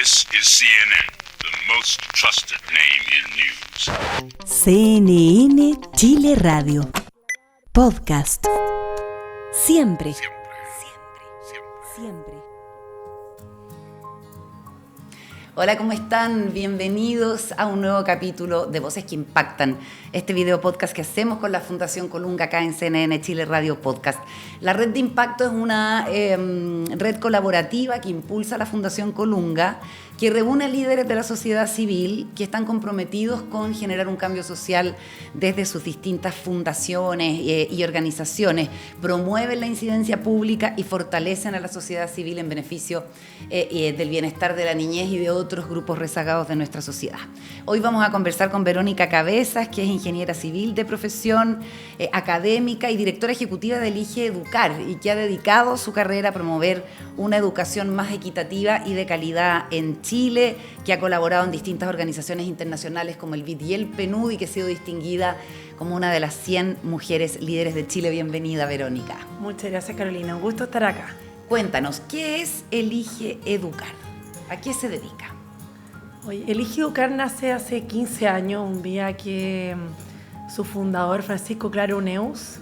This is CNN, the most trusted name in news. CNN Chile Radio. Podcast. Siempre. Siempre. Hola, ¿cómo están? Bienvenidos a un nuevo capítulo de Voces que Impactan, este video podcast que hacemos con la Fundación Colunga acá en CNN Chile Radio Podcast. La red de impacto es una red colaborativa que impulsa la Fundación Colunga, que reúne líderes de la sociedad civil que están comprometidos con generar un cambio social desde sus distintas fundaciones y organizaciones, promueven la incidencia pública y fortalecen a la sociedad civil en beneficio del bienestar de la niñez y de otros grupos rezagados de nuestra sociedad. Hoy vamos a conversar con Verónica Cabezas, que es ingeniera civil de profesión, académica y directora ejecutiva de Elige Educar, y que ha dedicado su carrera a promover una educación más equitativa y de calidad en Chile, que ha colaborado en distintas organizaciones internacionales como el BID y el PNUD, y que ha sido distinguida como una de las 100 mujeres líderes de Chile. Bienvenida, Verónica. Muchas gracias, Carolina. Un gusto estar acá. Cuéntanos, ¿qué es Elige Educar? ¿A qué se dedica? Oye, Elige Educar nace hace 15 años, un día que su fundador, Francisco Claro Neus,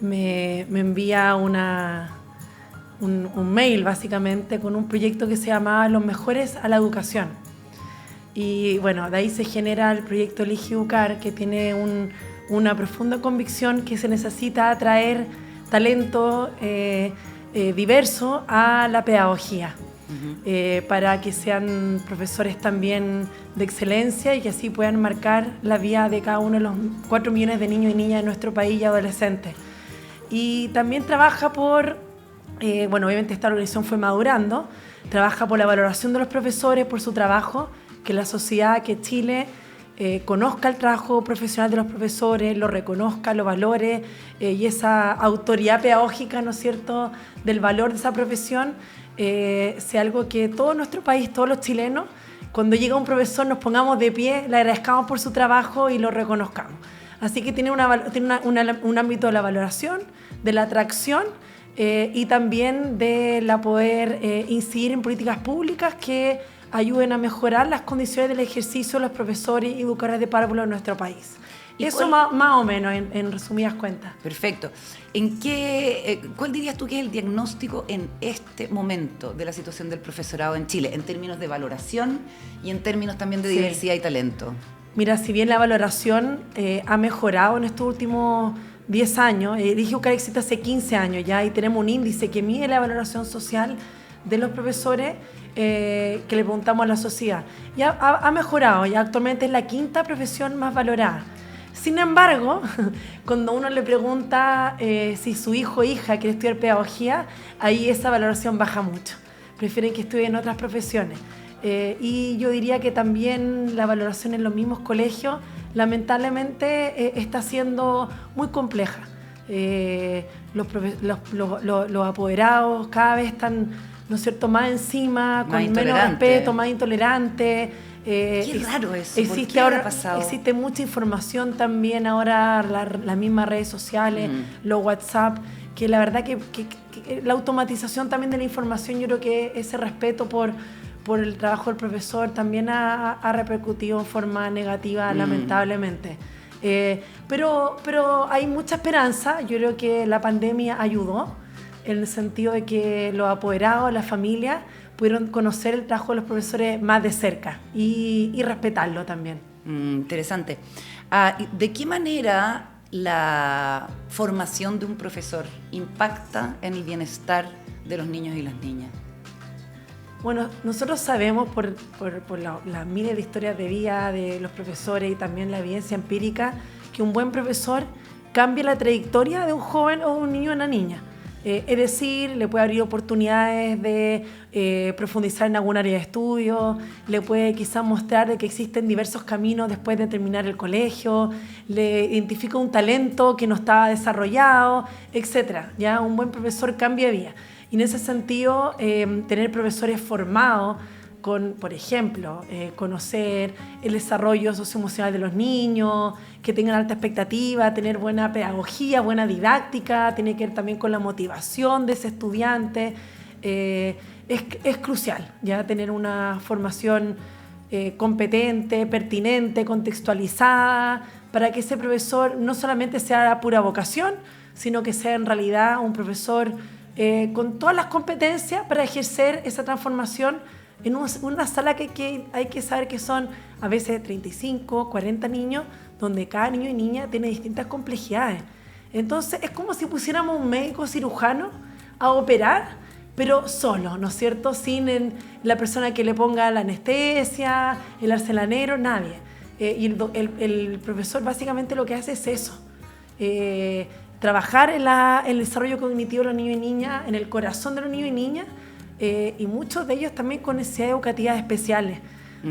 me envía un mail, básicamente, con un proyecto que se llamaba Los Mejores a la Educación. Y bueno, de ahí se genera el proyecto Elige Educar, que tiene una profunda convicción que se necesita atraer talento diverso a la pedagogía. Para que sean profesores también de excelencia y que así puedan marcar la vía de cada uno de los 4 millones de niños y niñas de nuestro país y adolescentes. Y también trabaja por, obviamente esta organización fue madurando, trabaja por la valoración de los profesores, por su trabajo, que la sociedad, que Chile conozca el trabajo profesional de los profesores, lo reconozca, lo valore, y esa autoridad pedagógica, ¿no es cierto?, del valor de esa profesión, sea algo que todo nuestro país, todos los chilenos, cuando llega un profesor nos pongamos de pie, le agradezcamos por su trabajo y lo reconozcamos. Así que tiene un ámbito de la valoración, de la atracción y también de la poder incidir en políticas públicas que ayuden a mejorar las condiciones del ejercicio de los profesores y educadores de párvulo en nuestro país. Eso más o menos, en resumidas cuentas. Perfecto. ¿Cuál dirías tú que es el diagnóstico en este momento de la situación del profesorado en Chile, en términos de valoración y en términos también de diversidad y talento? Mira, si bien la valoración ha mejorado en estos últimos 10 años, Elige Educar existe hace 15 años ya, y tenemos un índice que mide la valoración social de los profesores que le preguntamos a la sociedad. Ya ha mejorado, ya actualmente es la 5ª profesión más valorada. Sin embargo, cuando uno le pregunta si su hijo o hija quiere estudiar pedagogía, ahí esa valoración baja mucho. Prefieren que estudien otras profesiones. Y yo diría que también la valoración en los mismos colegios, lamentablemente, está siendo muy compleja. Los apoderados cada vez están, ¿no es cierto?, más encima, con menos respeto, más intolerantes. Qué raro eso. Existe, ¿Por qué habrá ahora, pasado? existe mucha información también ahora, las mismas redes sociales, los WhatsApp, que la verdad que la automatización también de la información, yo creo que ese respeto por el trabajo del profesor también ha repercutido en forma negativa, lamentablemente. Pero hay mucha esperanza. Yo creo que la pandemia ayudó en el sentido de que los apoderados, las familias, pudieron conocer el trabajo de los profesores más de cerca y respetarlo también. Interesante. ¿De qué manera la formación de un profesor impacta en el bienestar de los niños y las niñas? Bueno, nosotros sabemos por las miles de historias de vida de los profesores y también la evidencia empírica que un buen profesor cambia la trayectoria de un joven o un niño o una niña. Es decir, le puede abrir oportunidades de profundizar en algún área de estudio, le puede quizás mostrar de que existen diversos caminos después de terminar el colegio, le identifica un talento que no estaba desarrollado, etc. Ya un buen profesor cambia de vida. Y en ese sentido, tener profesores formados con, por ejemplo, conocer el desarrollo socioemocional de los niños, que tengan alta expectativa, tener buena pedagogía, buena didáctica, tiene que ver también con la motivación de ese estudiante, es crucial ya tener una formación competente, pertinente, contextualizada, para que ese profesor no solamente sea la pura vocación, sino que sea en realidad un profesor con todas las competencias para ejercer esa transformación en una sala que hay que saber que son a veces 35, 40 niños, donde cada niño y niña tiene distintas complejidades. Entonces es como si pusiéramos un médico cirujano a operar, pero solo, ¿no es cierto? Sin la persona que le ponga la anestesia, el arcelanero, nadie. Y el profesor básicamente lo que hace es eso. Trabajar en el desarrollo cognitivo de los niños y niñas, en el corazón de los niños y niñas, y muchos de ellos también con necesidades educativas especiales.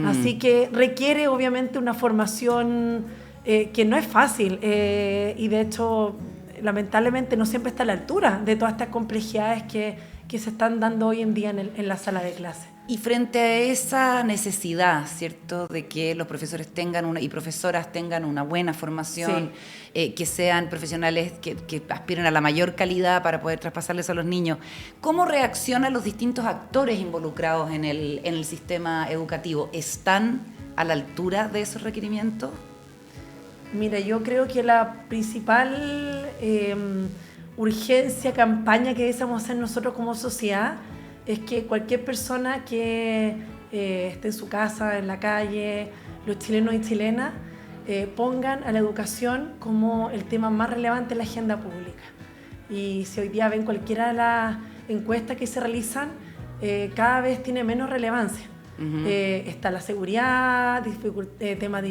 Así que requiere obviamente una formación que no es fácil y de hecho lamentablemente no siempre está a la altura de todas estas complejidades que se están dando hoy en día en la sala de clase. Y frente a esa necesidad, ¿cierto?, de que los profesores tengan y profesoras tengan una buena formación, que sean profesionales que aspiren a la mayor calidad para poder traspasarles a los niños, ¿cómo reaccionan los distintos actores involucrados en el sistema educativo? ¿Están a la altura de esos requerimientos? Mira, yo creo que la principal urgencia, campaña que debemos hacer nosotros como sociedad es que cualquier persona que esté en su casa, en la calle, los chilenos y chilenas, pongan a la educación como el tema más relevante en la agenda pública. Y si hoy día ven cualquiera de las encuestas que se realizan, cada vez tiene menos relevancia. Está la seguridad, temas de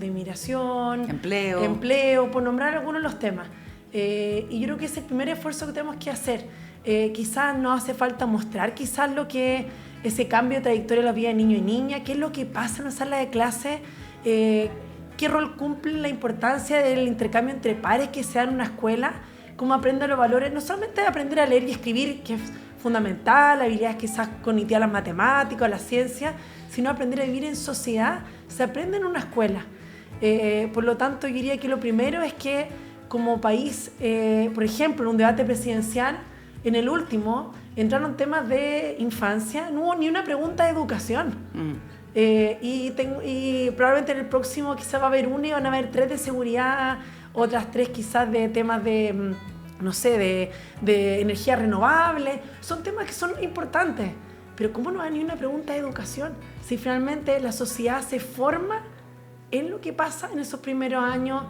inmigración, empleo, por nombrar algunos de los temas. Y yo creo que es el primer esfuerzo que tenemos que hacer. Quizás no hace falta mostrar quizás ese cambio de trayectoria de la vida de niño y niña, qué es lo que pasa en una sala de clase, qué rol cumple la importancia del intercambio entre pares que se da en una escuela, cómo aprenden los valores, no solamente de aprender a leer y escribir, que es fundamental, habilidades quizás cognitivas, las matemáticas, la ciencia, sino aprender a vivir en sociedad, se aprende en una escuela. Por lo tanto, yo diría que lo primero es que como país, por ejemplo, en un debate presidencial, en el último, entraron temas de infancia, no hubo ni una pregunta de educación. Y probablemente en el próximo quizás va a haber una y van a haber 3 de seguridad, otras 3 quizás de temas de, no sé, de energía renovable. Son temas que son importantes, pero ¿cómo no hay ni una pregunta de educación? Si finalmente la sociedad se forma en lo que pasa en esos primeros años,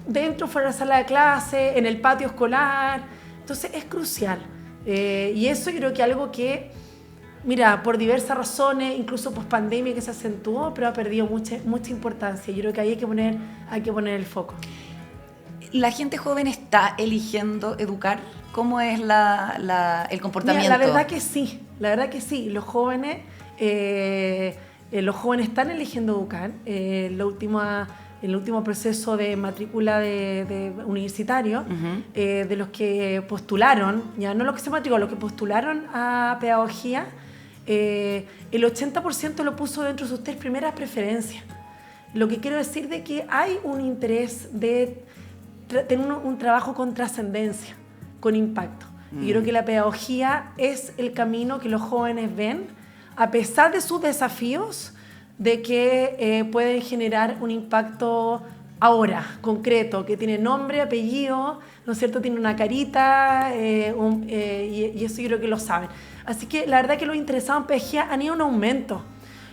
dentro, fuera de la sala de clase, en el patio escolar. Entonces es crucial. Y eso yo creo que algo que, mira, por diversas razones, incluso post pandemia que se acentuó, pero ha perdido mucha importancia. Yo creo que ahí hay que poner el foco. ¿La gente joven está eligiendo educar? ¿Cómo es el comportamiento? Mira, la verdad que sí. Los jóvenes están eligiendo educar. El último proceso de matrícula de universitario, de los que postularon, ya no los que se matricularon, los que postularon a pedagogía, el 80% lo puso dentro de sus 3 primeras preferencias. Lo que quiero decir de que hay un interés de tener un trabajo con trascendencia, con impacto. Y creo que la pedagogía es el camino que los jóvenes ven, a pesar de sus desafíos, de que pueden generar un impacto ahora, concreto, que tiene nombre, apellido, ¿no es cierto? Tiene una carita, y eso yo creo que lo saben. Así que la verdad que los interesados en pedagogía han ido en aumento.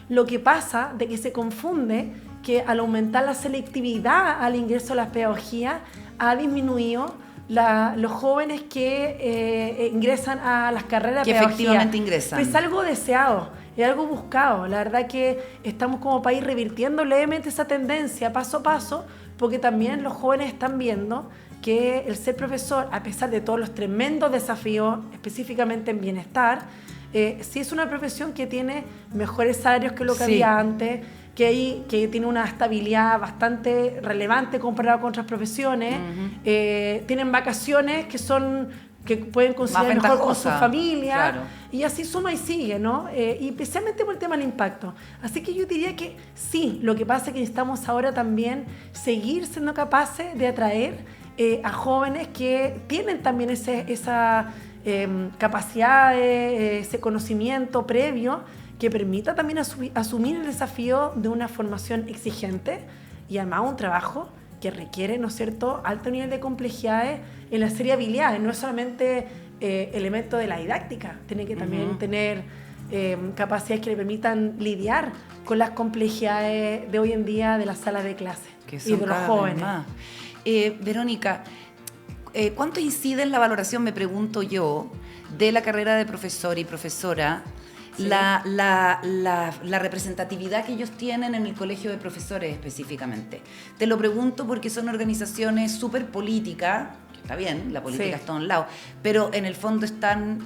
Lo que pasa de que se confunde que al aumentar la selectividad al ingreso a la pedagogía ha disminuido los jóvenes que ingresan a las carreras de pedagogía. Que efectivamente ingresan. Es algo deseado. Es algo buscado. La verdad que estamos como país revirtiendo levemente esa tendencia paso a paso, porque también los jóvenes están viendo que el ser profesor, a pesar de todos los tremendos desafíos, específicamente en bienestar, sí es una profesión que tiene mejores salarios que lo que había antes, que tiene una estabilidad bastante relevante comparado con otras profesiones, tienen vacaciones que pueden considerar mejor con su familia, claro. Y así suma y sigue, ¿no? Y especialmente por el tema del impacto. Así que yo diría que sí, lo que pasa es que necesitamos ahora también seguir siendo capaces de atraer a jóvenes que tienen también esa capacidades, ese conocimiento previo que permita también asumir el desafío de una formación exigente y además un trabajo que requiere, ¿no es cierto?, alto nivel de complejidades en la serie de habilidades. No es solamente elemento de la didáctica, tiene que también tener capacidades que le permitan lidiar con las complejidades de hoy en día de las salas de clase y de los jóvenes. Verónica, ¿cuánto incide en la valoración, me pregunto yo, de la carrera de profesor y profesora Sí. la representatividad que ellos tienen en el colegio de profesores específicamente? Te lo pregunto porque son organizaciones súper políticas, que está bien, la política Sí. está a un lado, pero en el fondo están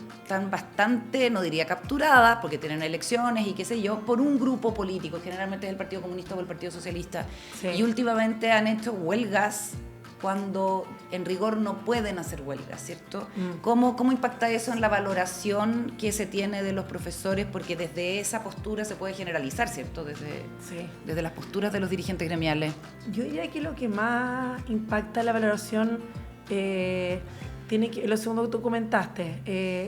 bastante, no diría capturadas, porque tienen elecciones y qué sé yo, por un grupo político, generalmente es el Partido Comunista o el Partido Socialista, Sí. y últimamente han hecho huelgas cuando en rigor no pueden hacer huelgas, ¿cierto? ¿Cómo impacta eso en la valoración que se tiene de los profesores? Porque desde esa postura se puede generalizar, ¿cierto? Desde las posturas de los dirigentes gremiales. Yo diría que lo que más impacta la valoración lo segundo que tú comentaste,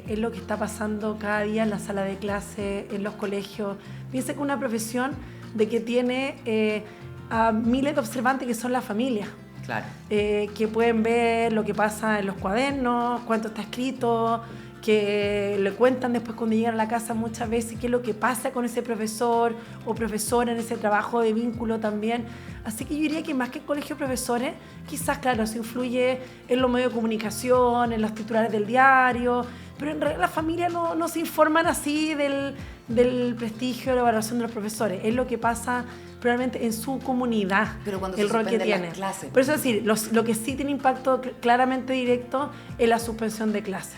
es lo que está pasando cada día en la sala de clase, en los colegios. Piensa que una profesión de que tiene a miles de observantes que son la familia. Claro. Que pueden ver lo que pasa en los cuadernos, cuánto está escrito, que le cuentan después cuando llegan a la casa muchas veces qué es lo que pasa con ese profesor o profesora en ese trabajo de vínculo también. Así que yo diría que más que el colegio de profesores, quizás, claro, se influye en los medios de comunicación, en los titulares del diario, pero en realidad las familias no se informan así del prestigio, de la valoración de los profesores. Es lo que pasa probablemente en su comunidad, pero cuando el se rol que suspenden tiene. las clases. Por eso es decir, lo que sí tiene impacto claramente directo es la suspensión de clases.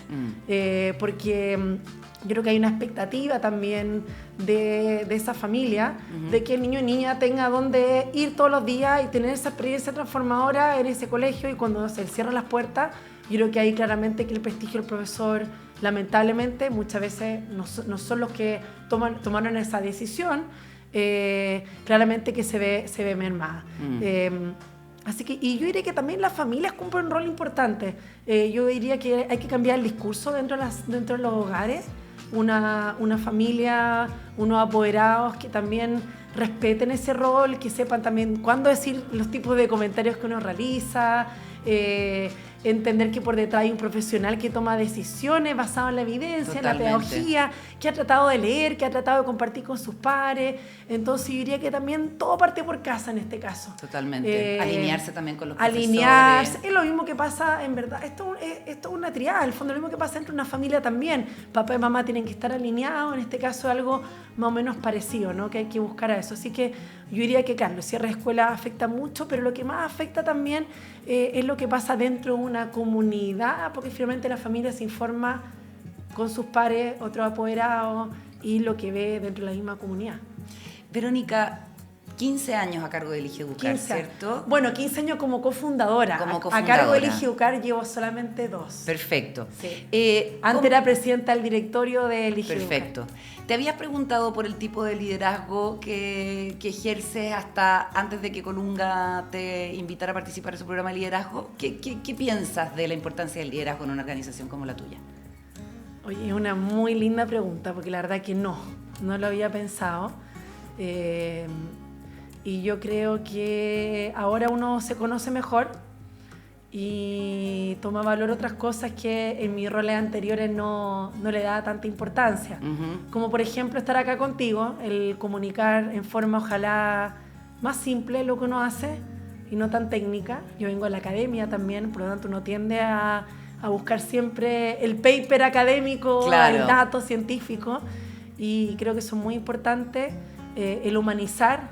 Porque yo creo que hay una expectativa también de esa familia, de que el niño y niña tenga donde ir todos los días y tener esa experiencia transformadora en ese colegio, y cuando se cierran las puertas, yo creo que hay claramente que el prestigio del profesor, lamentablemente, muchas veces no son los que tomaron esa decisión, claramente que se ve mermada. Así que, y yo diría que también las familias cumplen un rol importante. Yo diría que hay que cambiar el discurso dentro de los hogares, una familia, unos apoderados que también respeten ese rol, que sepan también cuándo decir los tipos de comentarios que uno realiza, entender que por detrás hay un profesional que toma decisiones basadas en la evidencia, Totalmente. en la pedagogía, que ha tratado de leer, que ha tratado de compartir con sus pares. Entonces yo diría que también todo parte por casa en este caso. Totalmente. Alinearse también con los Alinearse. profesores. Es lo mismo que pasa, en verdad, esto es una triada, en el fondo es lo mismo que pasa entre una familia también. Papá y mamá tienen que estar alineados, en este caso algo más o menos parecido, ¿no? Que hay que buscar a eso. Así que yo diría que, claro, el cierre de escuela afecta mucho, pero lo que más afecta también es lo que pasa dentro de una comunidad, porque finalmente la familia se informa con sus pares, otros apoderados, y lo que ve dentro de la misma comunidad. Verónica, 15 años a cargo de Elige Educar, 15 años. ¿cierto? Bueno, 15 años como cofundadora. Como A cofundadora. cargo de Elige Educar llevo solamente 2. Perfecto. Sí. Antes era presidenta del directorio de Elige Educar. Perfecto. ¿Te habías preguntado por el tipo de liderazgo que ejerces hasta antes de que Colunga te invitara a participar en su programa de liderazgo? ¿Qué piensas de la importancia del liderazgo en una organización como la tuya? Oye, es una muy linda pregunta, porque la verdad que no lo había pensado. Y yo creo que ahora uno se conoce mejor y toma valor otras cosas que en mis roles anteriores no le daba tanta importancia. Como por ejemplo estar acá contigo, el comunicar en forma ojalá más simple lo que uno hace y no tan técnica. Yo vengo de la academia también, por lo tanto uno tiende a buscar siempre el paper académico, Claro. el dato científico, y creo que eso es muy importante, el humanizar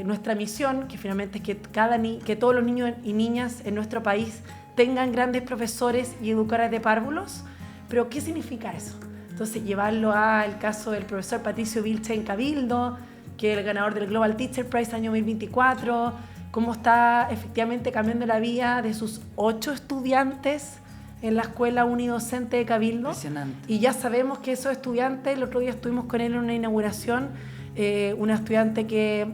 nuestra misión, que finalmente es que todos los niños y niñas en nuestro país tengan grandes profesores y educadores de párvulos. Pero ¿qué significa eso? Entonces llevarlo al caso del profesor Patricio Vilche en Cabildo, que es el ganador del Global Teacher Prize año 2024, cómo está efectivamente cambiando la vida de sus 8 estudiantes en la escuela unidocente de Cabildo. Impresionante. Y ya sabemos que esos estudiantes, el otro día estuvimos con él en una inauguración, una estudiante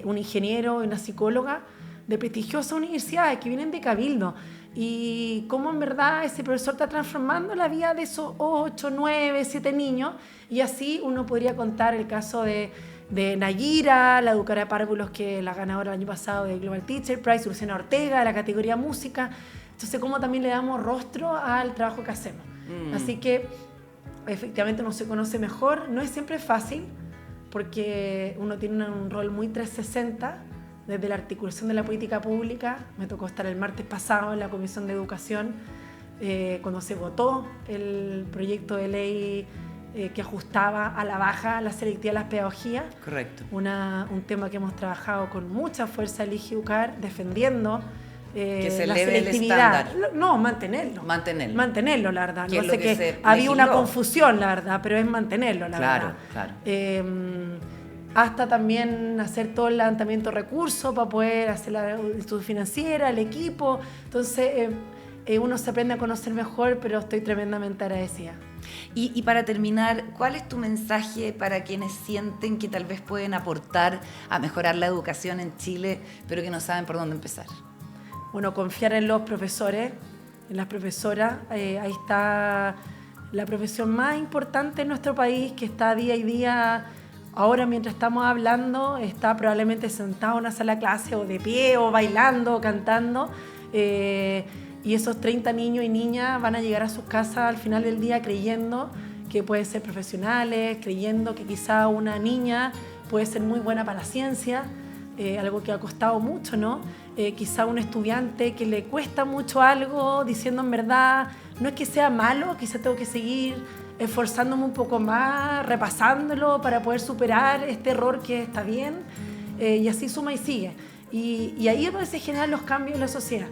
un ingeniero y una psicóloga de prestigiosas universidades que vienen de Cabildo. y cómo en verdad ese profesor está transformando la vida de esos 8, 9, 7 niños. Y así uno podría contar el caso de Nayira, la educadora de párvulos que la ganadora el año pasado de Global Teacher Prize, Luciana Ortega, de la categoría música. Entonces, cómo también le damos rostro al trabajo que hacemos. Así que, efectivamente, uno se conoce mejor. No es siempre fácil, porque uno tiene un rol muy 360, desde la articulación de la política pública. Me tocó estar el martes pasado en la Comisión de Educación, cuando se votó el proyecto de ley que ajustaba a la baja la selectividad de las pedagogías. Correcto. Un tema que hemos trabajado con mucha fuerza el IGIUCAR, defendiendo que se la eleve el selectividad. estándar. No, mantenerlo. Mantenerlo, la verdad. Que No es lo sé que que se había una legisló. confusión, la verdad, pero es mantenerlo, la verdad. Claro. Hasta también hacer todo el levantamiento de recursos para poder hacer la institución financiera, el equipo. Entonces, uno se aprende a conocer mejor, pero estoy tremendamente agradecida. Y para terminar, ¿cuál es tu mensaje para quienes sienten que tal vez pueden aportar a mejorar la educación en Chile, pero que no saben por dónde empezar? Bueno, confiar en los profesores, en las profesoras. Ahí está la profesión más importante en nuestro país, que está día y día. Ahora, mientras estamos hablando, está probablemente sentado en una sala de clase, o de pie, o bailando, o cantando. Y esos 30 niños y niñas van a llegar a sus casas al final del día creyendo que pueden ser profesionales, creyendo que quizá una niña puede ser muy buena para la ciencia, algo que ha costado mucho, ¿no? Quizá un estudiante que le cuesta mucho algo, diciendo en verdad, no es que sea malo, quizá tengo que seguir esforzándome un poco más, repasándolo para poder superar este error que está bien, y así suma y sigue. Y ahí es donde se generan los cambios en la sociedad.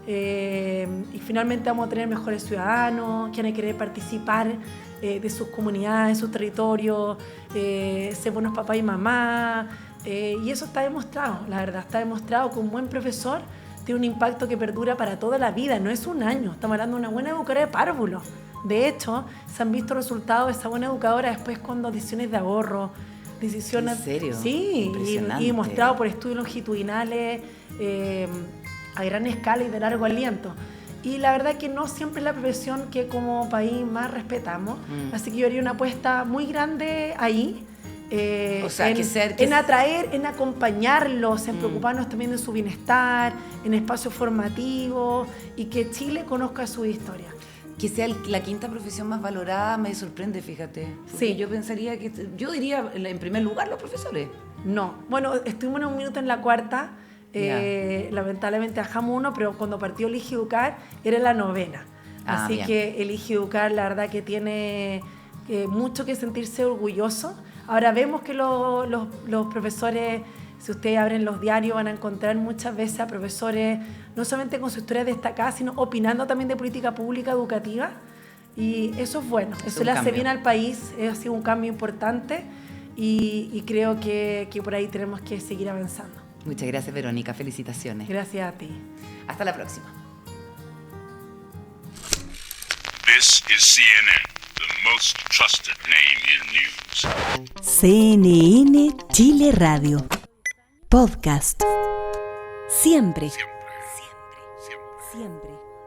Y finalmente vamos a tener mejores ciudadanos que van a querer participar de sus comunidades, de sus territorios, ser buenos papás y mamás, y eso está demostrado, la verdad, está demostrado que un buen profesor tiene un impacto que perdura para toda la vida, no es un año, estamos hablando de una buena educadora de párvulos. De hecho, se han visto resultados de esa buena educadora después con decisiones de ahorro, decisiones... ¿En serio? Sí, y mostrado por estudios longitudinales, a gran escala y de largo aliento. Y la verdad que no siempre es la profesión que como país más respetamos. Así que yo haría una apuesta muy grande ahí. O sea, en atraer, en acompañarlos, en preocuparnos también de su bienestar, en espacios formativos, y que Chile conozca su historia. Que sea la quinta profesión más valorada me sorprende, fíjate. Sí, yo pensaría que... Yo diría, en primer lugar, los profesores. No. Bueno, estuvimos en un minuto en la cuarta. Lamentablemente bajamos uno, pero cuando partió el IGIUCAR era la 9ª. Así bien. que el IGIUCAR, la verdad que tiene mucho que sentirse orgulloso. Ahora vemos que los profesores, si ustedes abren los diarios, van a encontrar muchas veces a profesores no solamente con su historia destacada, sino opinando también de política pública educativa. Y eso es bueno, eso le hace bien al país, ha sido un cambio importante, y creo que por ahí tenemos que seguir avanzando. Muchas gracias, Verónica. Felicitaciones. Gracias a ti. Hasta la próxima. This is CNN, the most trusted name in news. CNN Chile Radio. Podcast. Siempre. Siempre. Siempre.